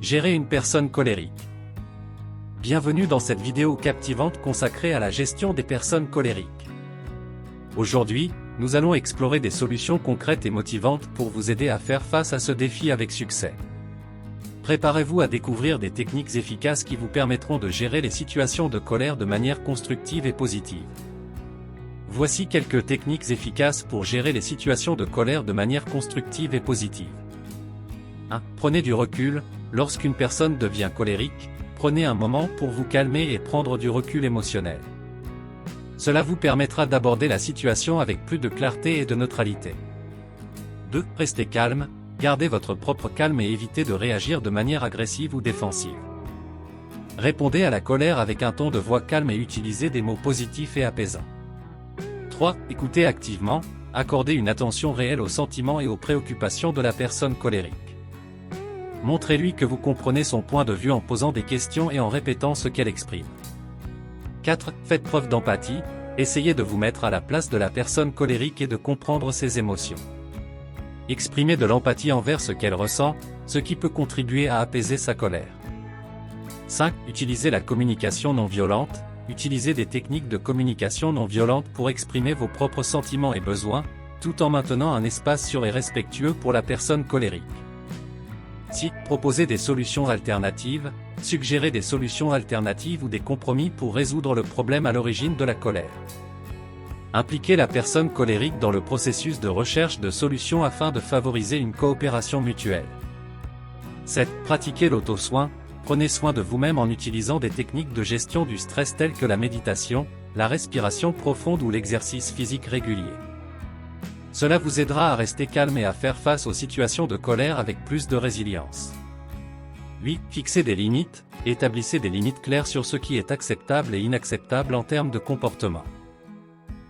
Gérer une personne colérique. Bienvenue dans cette vidéo captivante consacrée à la gestion des personnes colériques. Aujourd'hui, nous allons explorer des solutions concrètes et motivantes pour vous aider à faire face à ce défi avec succès. Préparez-vous à découvrir des techniques efficaces qui vous permettront de gérer les situations de colère de manière constructive et positive. Voici quelques techniques efficaces pour gérer les situations de colère de manière constructive et positive. 1. Prenez du recul. Lorsqu'une personne devient colérique, prenez un moment pour vous calmer et prendre du recul émotionnel. Cela vous permettra d'aborder la situation avec plus de clarté et de neutralité. 2. Restez calme, gardez votre propre calme et évitez de réagir de manière agressive ou défensive. Répondez à la colère avec un ton de voix calme et utilisez des mots positifs et apaisants. 3. Écoutez activement, accordez une attention réelle aux sentiments et aux préoccupations de la personne colérique. Montrez-lui que vous comprenez son point de vue en posant des questions et en répétant ce qu'elle exprime. 4. Faites preuve d'empathie, essayez de vous mettre à la place de la personne colérique et de comprendre ses émotions. Exprimez de l'empathie envers ce qu'elle ressent, ce qui peut contribuer à apaiser sa colère. 5. Utilisez la communication non violente, utilisez des techniques de communication non violente pour exprimer vos propres sentiments et besoins, tout en maintenant un espace sûr et respectueux pour la personne colérique. 6. Proposez des solutions alternatives, suggérez des solutions alternatives ou des compromis pour résoudre le problème à l'origine de la colère. Impliquez la personne colérique dans le processus de recherche de solutions afin de favoriser une coopération mutuelle. 7. Pratiquez l'auto-soin, prenez soin de vous-même en utilisant des techniques de gestion du stress telles que la méditation, la respiration profonde ou l'exercice physique régulier. Cela vous aidera à rester calme et à faire face aux situations de colère avec plus de résilience. 8. Fixez des limites, établissez des limites claires sur ce qui est acceptable et inacceptable en termes de comportement.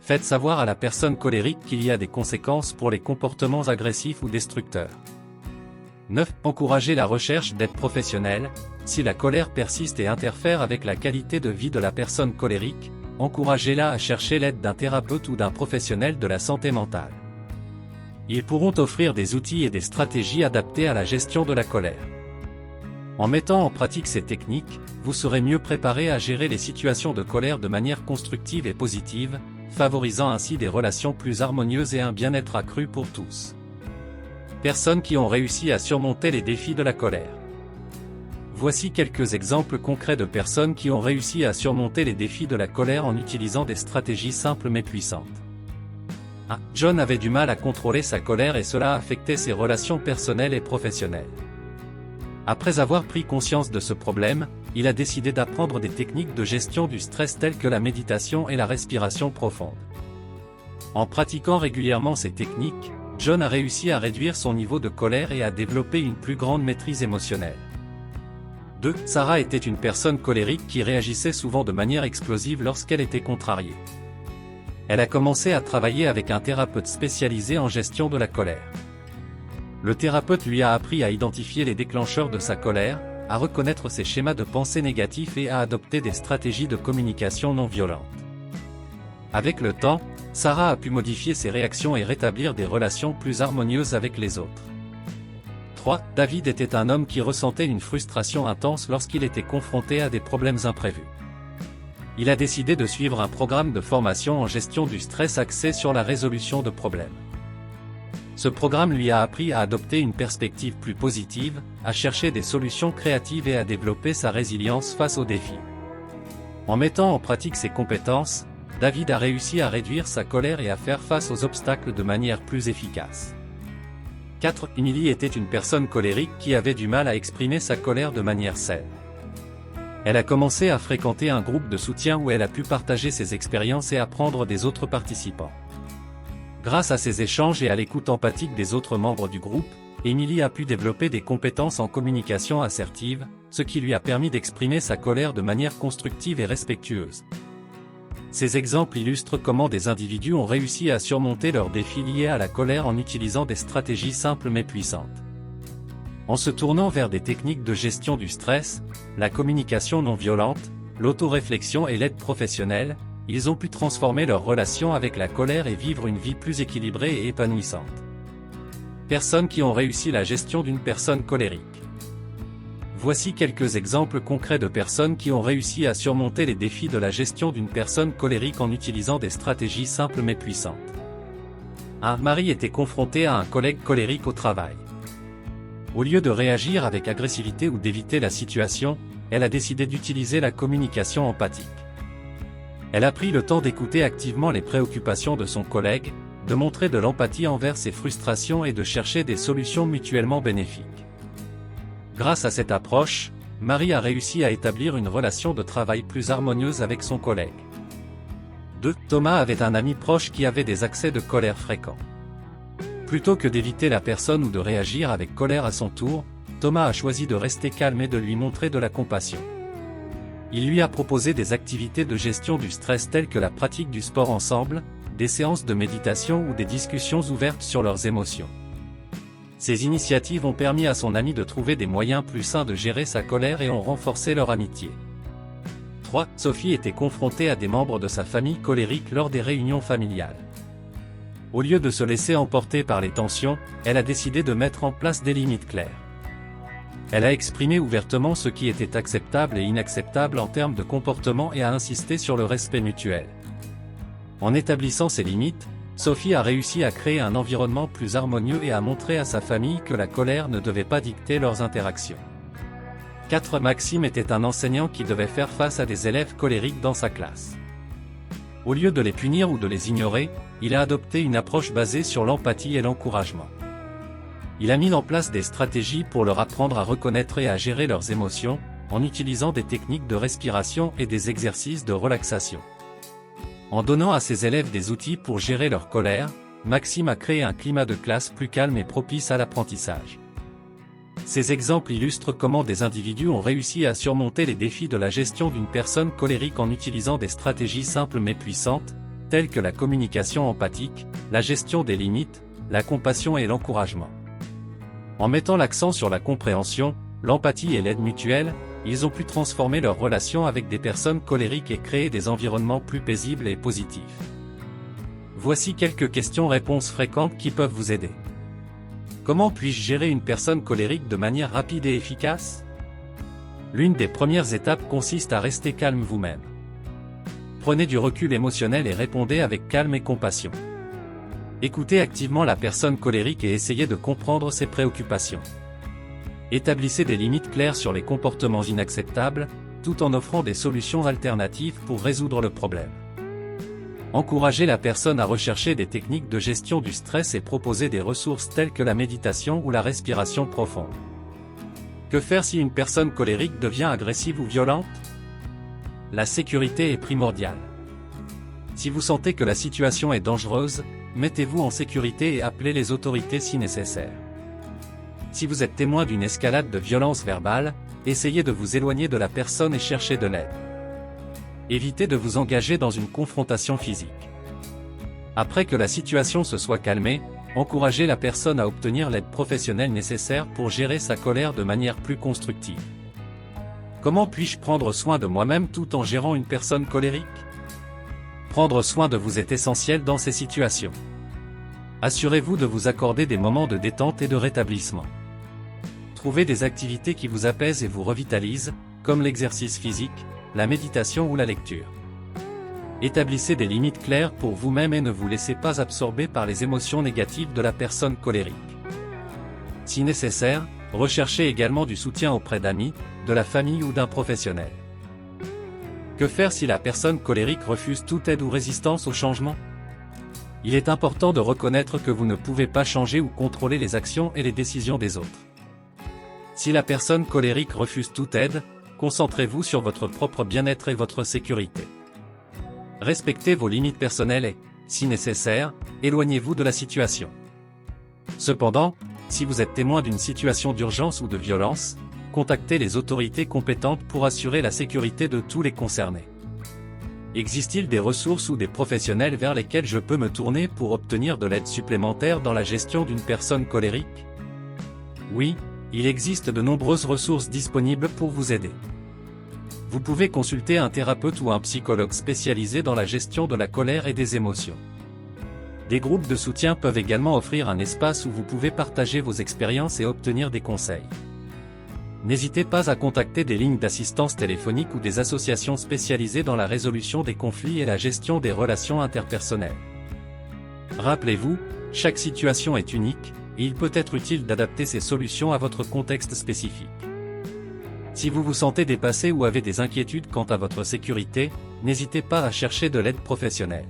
Faites savoir à la personne colérique qu'il y a des conséquences pour les comportements agressifs ou destructeurs. 9. Encouragez la recherche d'aide professionnelle. Si la colère persiste et interfère avec la qualité de vie de la personne colérique, encouragez-la à chercher l'aide d'un thérapeute ou d'un professionnel de la santé mentale. Ils pourront offrir des outils et des stratégies adaptés à la gestion de la colère. En mettant en pratique ces techniques, vous serez mieux préparé à gérer les situations de colère de manière constructive et positive, favorisant ainsi des relations plus harmonieuses et un bien-être accru pour tous. Personnes qui ont réussi à surmonter les défis de la colère. Voici quelques exemples concrets de personnes qui ont réussi à surmonter les défis de la colère en utilisant des stratégies simples mais puissantes. 1. John avait du mal à contrôler sa colère et cela affectait ses relations personnelles et professionnelles. Après avoir pris conscience de ce problème, il a décidé d'apprendre des techniques de gestion du stress telles que la méditation et la respiration profonde. En pratiquant régulièrement ces techniques, John a réussi à réduire son niveau de colère et à développer une plus grande maîtrise émotionnelle. 2. Sarah était une personne colérique qui réagissait souvent de manière explosive lorsqu'elle était contrariée. Elle a commencé à travailler avec un thérapeute spécialisé en gestion de la colère. Le thérapeute lui a appris à identifier les déclencheurs de sa colère, à reconnaître ses schémas de pensée négatifs et à adopter des stratégies de communication non violente. Avec le temps, Sarah a pu modifier ses réactions et rétablir des relations plus harmonieuses avec les autres. 3. David était un homme qui ressentait une frustration intense lorsqu'il était confronté à des problèmes imprévus. Il a décidé de suivre un programme de formation en gestion du stress axé sur la résolution de problèmes. Ce programme lui a appris à adopter une perspective plus positive, à chercher des solutions créatives et à développer sa résilience face aux défis. En mettant en pratique ces compétences, David a réussi à réduire sa colère et à faire face aux obstacles de manière plus efficace. 4. Emily était une personne colérique qui avait du mal à exprimer sa colère de manière saine. Elle a commencé à fréquenter un groupe de soutien où elle a pu partager ses expériences et apprendre des autres participants. Grâce à ces échanges et à l'écoute empathique des autres membres du groupe, Emily a pu développer des compétences en communication assertive, ce qui lui a permis d'exprimer sa colère de manière constructive et respectueuse. Ces exemples illustrent comment des individus ont réussi à surmonter leurs défis liés à la colère en utilisant des stratégies simples mais puissantes. En se tournant vers des techniques de gestion du stress, la communication non violente, l'autoréflexion et l'aide professionnelle, ils ont pu transformer leur relation avec la colère et vivre une vie plus équilibrée et épanouissante. Personnes qui ont réussi la gestion d'une personne colérique. Voici quelques exemples concrets de personnes qui ont réussi à surmonter les défis de la gestion d'une personne colérique en utilisant des stratégies simples mais puissantes. 1. Marie était confrontée à un collègue colérique au travail. Au lieu de réagir avec agressivité ou d'éviter la situation, elle a décidé d'utiliser la communication empathique. Elle a pris le temps d'écouter activement les préoccupations de son collègue, de montrer de l'empathie envers ses frustrations et de chercher des solutions mutuellement bénéfiques. Grâce à cette approche, Marie a réussi à établir une relation de travail plus harmonieuse avec son collègue. 2. Thomas avait un ami proche qui avait des accès de colère fréquents. Plutôt que d'éviter la personne ou de réagir avec colère à son tour, Thomas a choisi de rester calme et de lui montrer de la compassion. Il lui a proposé des activités de gestion du stress telles que la pratique du sport ensemble, des séances de méditation ou des discussions ouvertes sur leurs émotions. Ces initiatives ont permis à son ami de trouver des moyens plus sains de gérer sa colère et ont renforcé leur amitié. 3. Sophie était confrontée à des membres de sa famille colériques lors des réunions familiales. Au lieu de se laisser emporter par les tensions, elle a décidé de mettre en place des limites claires. Elle a exprimé ouvertement ce qui était acceptable et inacceptable en termes de comportement et a insisté sur le respect mutuel. En établissant ces limites, Sophie a réussi à créer un environnement plus harmonieux et à montrer à sa famille que la colère ne devait pas dicter leurs interactions. 4. Maxime était un enseignant qui devait faire face à des élèves colériques dans sa classe. Au lieu de les punir ou de les ignorer, il a adopté une approche basée sur l'empathie et l'encouragement. Il a mis en place des stratégies pour leur apprendre à reconnaître et à gérer leurs émotions, en utilisant des techniques de respiration et des exercices de relaxation. En donnant à ses élèves des outils pour gérer leur colère, Maxime a créé un climat de classe plus calme et propice à l'apprentissage. Ces exemples illustrent comment des individus ont réussi à surmonter les défis de la gestion d'une personne colérique en utilisant des stratégies simples mais puissantes, telles que la communication empathique, la gestion des limites, la compassion et l'encouragement. En mettant l'accent sur la compréhension, l'empathie et l'aide mutuelle, ils ont pu transformer leurs relations avec des personnes colériques et créer des environnements plus paisibles et positifs. Voici quelques questions-réponses fréquentes qui peuvent vous aider. Comment puis-je gérer une personne colérique de manière rapide et efficace? L'une des premières étapes consiste à rester calme vous-même. Prenez du recul émotionnel et répondez avec calme et compassion. Écoutez activement la personne colérique et essayez de comprendre ses préoccupations. Établissez des limites claires sur les comportements inacceptables, tout en offrant des solutions alternatives pour résoudre le problème. Encouragez la personne à rechercher des techniques de gestion du stress et proposer des ressources telles que la méditation ou la respiration profonde. Que faire si une personne colérique devient agressive ou violente? La sécurité est primordiale. Si vous sentez que la situation est dangereuse, mettez-vous en sécurité et appelez les autorités si nécessaire. Si vous êtes témoin d'une escalade de violence verbale, essayez de vous éloigner de la personne et cherchez de l'aide. Évitez de vous engager dans une confrontation physique. Après que la situation se soit calmée, encouragez la personne à obtenir l'aide professionnelle nécessaire pour gérer sa colère de manière plus constructive. Comment puis-je prendre soin de moi-même tout en gérant une personne colérique? Prendre soin de vous est essentiel dans ces situations. Assurez-vous de vous accorder des moments de détente et de rétablissement. Trouvez des activités qui vous apaisent et vous revitalisent, comme l'exercice physique, la méditation ou la lecture. Établissez des limites claires pour vous-même et ne vous laissez pas absorber par les émotions négatives de la personne colérique. Si nécessaire, recherchez également du soutien auprès d'amis, de la famille ou d'un professionnel. Que faire si la personne colérique refuse toute aide ou résistance au changement? Il est important de reconnaître que vous ne pouvez pas changer ou contrôler les actions et les décisions des autres. Si la personne colérique refuse toute aide, concentrez-vous sur votre propre bien-être et votre sécurité. Respectez vos limites personnelles et, si nécessaire, éloignez-vous de la situation. Cependant, si vous êtes témoin d'une situation d'urgence ou de violence, contactez les autorités compétentes pour assurer la sécurité de tous les concernés. Existe-t-il des ressources ou des professionnels vers lesquels je peux me tourner pour obtenir de l'aide supplémentaire dans la gestion d'une personne colérique? Oui, il existe de nombreuses ressources disponibles pour vous aider. Vous pouvez consulter un thérapeute ou un psychologue spécialisé dans la gestion de la colère et des émotions. Des groupes de soutien peuvent également offrir un espace où vous pouvez partager vos expériences et obtenir des conseils. N'hésitez pas à contacter des lignes d'assistance téléphonique ou des associations spécialisées dans la résolution des conflits et la gestion des relations interpersonnelles. Rappelez-vous, chaque situation est unique, et il peut être utile d'adapter ces solutions à votre contexte spécifique. Si vous vous sentez dépassé ou avez des inquiétudes quant à votre sécurité, n'hésitez pas à chercher de l'aide professionnelle.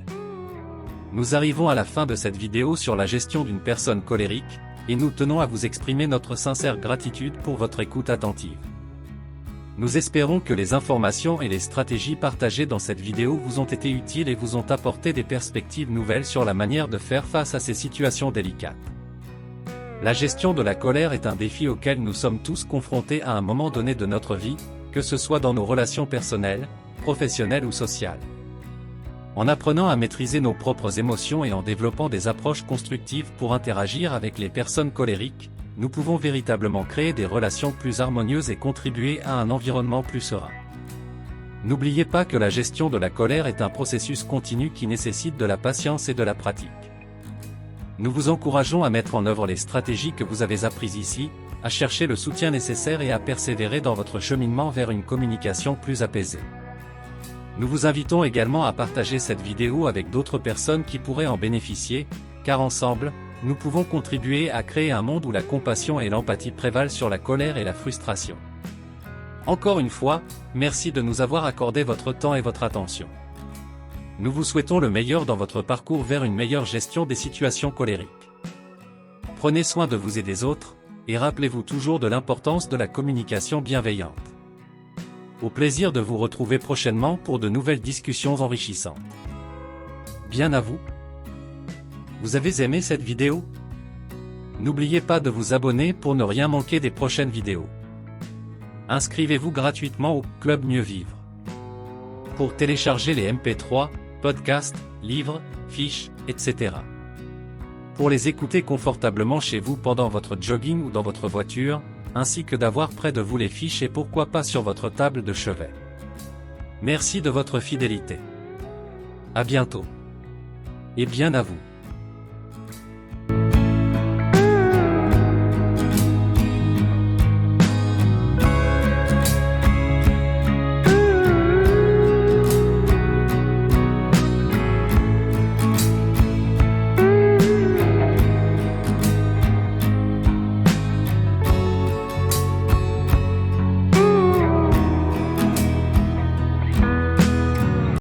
Nous arrivons à la fin de cette vidéo sur la gestion d'une personne colérique, et nous tenons à vous exprimer notre sincère gratitude pour votre écoute attentive. Nous espérons que les informations et les stratégies partagées dans cette vidéo vous ont été utiles et vous ont apporté des perspectives nouvelles sur la manière de faire face à ces situations délicates. La gestion de la colère est un défi auquel nous sommes tous confrontés à un moment donné de notre vie, que ce soit dans nos relations personnelles, professionnelles ou sociales. En apprenant à maîtriser nos propres émotions et en développant des approches constructives pour interagir avec les personnes colériques, nous pouvons véritablement créer des relations plus harmonieuses et contribuer à un environnement plus serein. N'oubliez pas que la gestion de la colère est un processus continu qui nécessite de la patience et de la pratique. Nous vous encourageons à mettre en œuvre les stratégies que vous avez apprises ici, à chercher le soutien nécessaire et à persévérer dans votre cheminement vers une communication plus apaisée. Nous vous invitons également à partager cette vidéo avec d'autres personnes qui pourraient en bénéficier, car ensemble, nous pouvons contribuer à créer un monde où la compassion et l'empathie prévalent sur la colère et la frustration. Encore une fois, merci de nous avoir accordé votre temps et votre attention. Nous vous souhaitons le meilleur dans votre parcours vers une meilleure gestion des situations colériques. Prenez soin de vous et des autres, et rappelez-vous toujours de l'importance de la communication bienveillante. Au plaisir de vous retrouver prochainement pour de nouvelles discussions enrichissantes. Bien à vous. Vous avez aimé cette vidéo? N'oubliez pas de vous abonner pour ne rien manquer des prochaines vidéos. Inscrivez-vous gratuitement au Club Mieux Vivre. Pour télécharger les MP3, podcasts, livres, fiches, etc. Pour les écouter confortablement chez vous pendant votre jogging ou dans votre voiture, ainsi que d'avoir près de vous les fiches et pourquoi pas sur votre table de chevet. Merci de votre fidélité. À bientôt. Et bien à vous.